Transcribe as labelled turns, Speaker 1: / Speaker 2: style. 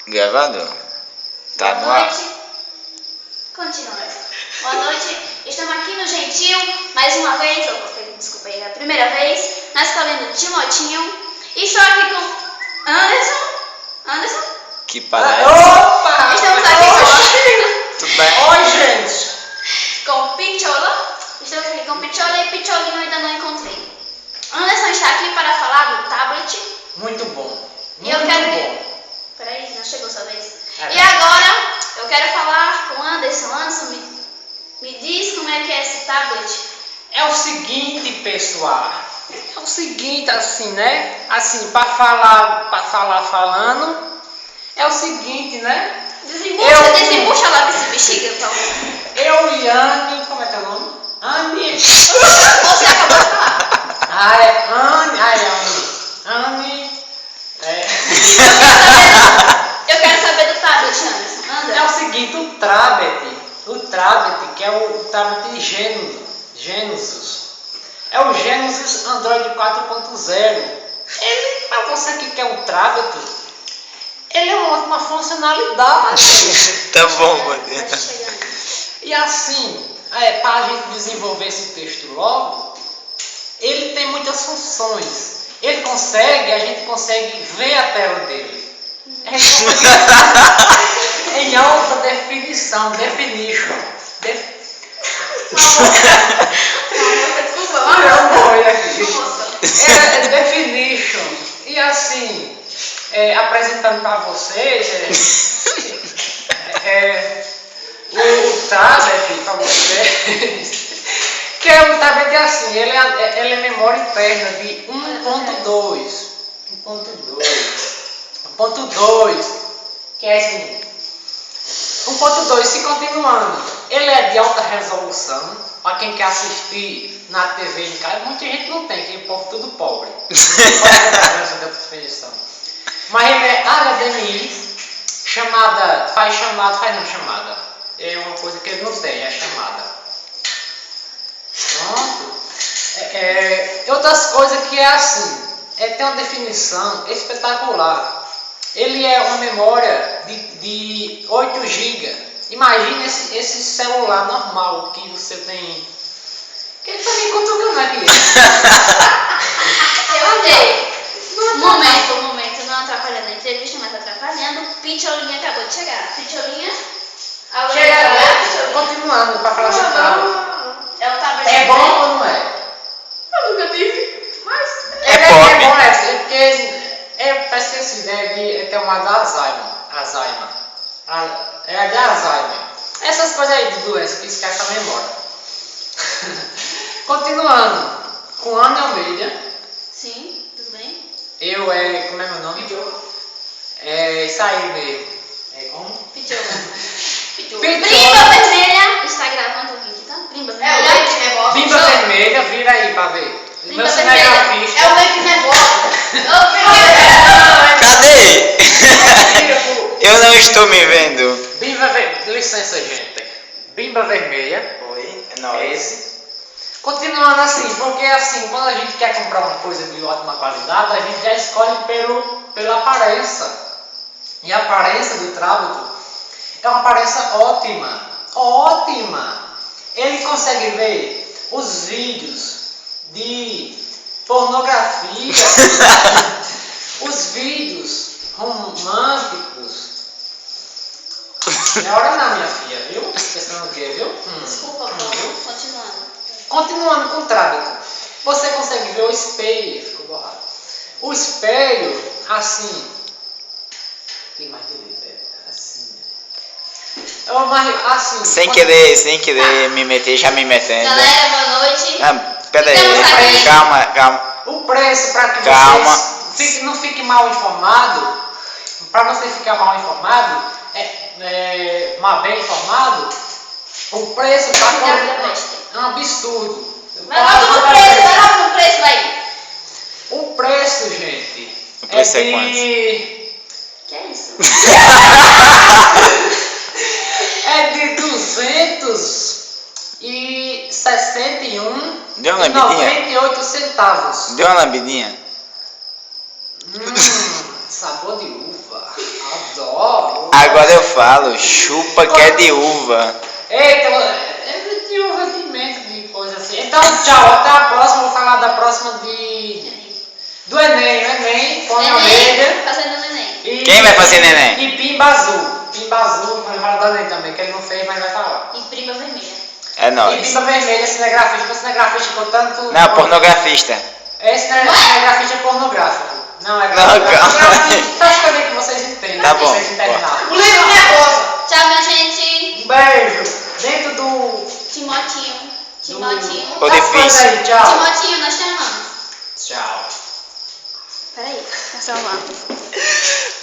Speaker 1: Gravando? Tá no
Speaker 2: Boa
Speaker 1: ar?
Speaker 2: noite. Continua. Boa noite. Estamos aqui no Gentil, mais uma vez, desculpa aí, a primeira vez, na escolinha do Timotinho. E estou aqui com Anderson.
Speaker 1: Que parece.
Speaker 3: Opa!
Speaker 2: Estamos aqui
Speaker 1: Tudo bem?
Speaker 3: Oi, gente!
Speaker 2: com Pichola. Estamos aqui com Pichola e Picholinho ainda não encontrei. Anderson está aqui para falar do tablet.
Speaker 3: Muito bom.
Speaker 2: E eu
Speaker 3: Muito
Speaker 2: quero
Speaker 3: bom.
Speaker 2: Peraí, não chegou sua vez.
Speaker 3: É.
Speaker 2: E agora, eu quero falar com Anderson. Anderson, me diz como é que é esse tablet.
Speaker 3: É o seguinte, pessoal. É o seguinte, assim, né? Assim, para falar falando, é o seguinte, né?
Speaker 2: Desembucha lá desse bexiga, por favor.
Speaker 3: Eu e Anne, como é que é o nome? Anne.
Speaker 2: Você acabou de falar.
Speaker 3: Anne.
Speaker 2: Eu quero saber do tablet, Anderson.
Speaker 3: É
Speaker 2: Anda.
Speaker 3: o seguinte, o tablet, que é o tablet Genesis, é o Genesis Android 4.0. Ele, para você que quer um tablet, ele é uma ótima funcionalidade.
Speaker 1: Tá bom, mano.
Speaker 2: Tá chegando.
Speaker 3: E assim, para a gente desenvolver esse texto logo, ele tem muitas funções. A gente consegue ver a tela dele. Em alta definition. É definition. E assim, apresentando para vocês o tablet para vocês. Que é o tablet assim, ele é memória interna de 1.2. 1.2, que é assim. 1.2, se continuando, ele é de alta resolução, para quem quer assistir na TV em casa, muita gente não tem, que é povo tudo pobre. Mas ele é HDMI, chamada. É uma coisa que ele não tem, é chamada. Pronto. Outras coisas que é assim, tem uma definição espetacular. Ele é uma memória de 8 GB. Imagina esse celular normal que você tem. Que ele tá me cutucando aqui.
Speaker 2: Um momento, não atrapalhando a entrevista, mas atrapalhando. Picholinha acabou de chegar. Picholinha.
Speaker 3: Continuando para falar sobre o tablet.
Speaker 2: É o tablet.
Speaker 3: É bom ou não é?
Speaker 2: Eu nunca tive, mas.
Speaker 1: É
Speaker 3: É
Speaker 1: pop.
Speaker 3: bom, é porque tá esquecido, tem uma da Alzheimer. É a de Alzheimer. Essas coisas aí de doença que esquece a memória. Continuando, com Ana Almeida.
Speaker 2: Sim, tudo bem?
Speaker 3: Como é meu nome? É isso aí mesmo. Como?
Speaker 2: Pichola.
Speaker 3: Pichola.
Speaker 2: Brimba vermelha. Está gravando o vídeo, tá? Brimba vermelha.
Speaker 3: Bimba vermelha, vira aí pra ver.
Speaker 2: Brimba
Speaker 3: Meu
Speaker 2: vermelha.
Speaker 3: cinegrafista.
Speaker 2: É o leite negócio.
Speaker 1: Cadê? Eu não estou me vendo.
Speaker 3: Bimba vermelha. Licença, gente. Bimba vermelha.
Speaker 1: Oi, é
Speaker 3: É
Speaker 1: nóis.
Speaker 3: esse. Continuando assim, porque assim, quando a gente quer comprar uma coisa de ótima qualidade, a gente já escolhe pela aparência. E a aparência do tablet é uma aparência ótima. Ótima! Ele consegue ver os vídeos de pornografia, os vídeos românticos. Não é hora não, minha filha, viu? Pensando o quê, viu?
Speaker 2: Desculpa,
Speaker 3: Viu?
Speaker 2: continuando.
Speaker 3: Continuando com o tablet, você consegue ver o espelho, ficou borrado. O espelho, assim, tem mais direito, assim. Assim.
Speaker 1: Sem querer me meter, já me metendo.
Speaker 2: Galera, boa noite.
Speaker 1: Pera
Speaker 2: Ficamos
Speaker 1: aí,
Speaker 2: aqui.
Speaker 1: calma.
Speaker 3: O preço para que
Speaker 1: Calma.
Speaker 3: vocês não fiquem mal informados, para você ficar mal informado, bem informado, o preço é um absurdo.
Speaker 2: Vai logo no preço, vai.
Speaker 3: O preço, gente,
Speaker 1: O preço é
Speaker 2: Que é isso?
Speaker 3: é de 261,98 centavos.
Speaker 1: Deu uma lambidinha?
Speaker 3: Sabor de uva. Adoro.
Speaker 1: Agora eu falo, chupa que é de uva.
Speaker 3: Eita, é de uva de menta, de coisa assim. Então, tchau, até a próxima. Vou falar da próxima do Enem. O Enem, põe a orelha.
Speaker 2: Fazendo neném.
Speaker 3: E,
Speaker 1: Quem vai fazer neném?
Speaker 3: E Pimba Azul. Pimba Azul, vai falar do Enem também, que ele não fez, mas vai falar.
Speaker 2: E prima vermelha.
Speaker 1: É
Speaker 3: E
Speaker 1: nóis.
Speaker 3: Pimba Vermelha, cinegrafista. O cinegrafista, portanto.
Speaker 1: Não, pornografista.
Speaker 3: Esse cinegrafista é pornográfico. Não, é
Speaker 1: Não,
Speaker 3: pornográfico.
Speaker 1: calma.
Speaker 3: Só escolher que vocês entendem.
Speaker 1: Tá bom.
Speaker 3: Vocês entenderem.
Speaker 4: O livro é rosa.
Speaker 2: Tchau, minha gente.
Speaker 3: Um beijo. Dentro do.
Speaker 2: Timotinho. Timotinho.
Speaker 1: Ficou
Speaker 3: Das coisas
Speaker 1: difícil.
Speaker 3: aí, tchau.
Speaker 2: Timotinho, nós te amamos.
Speaker 3: Tchau.
Speaker 2: Peraí, tá salvando.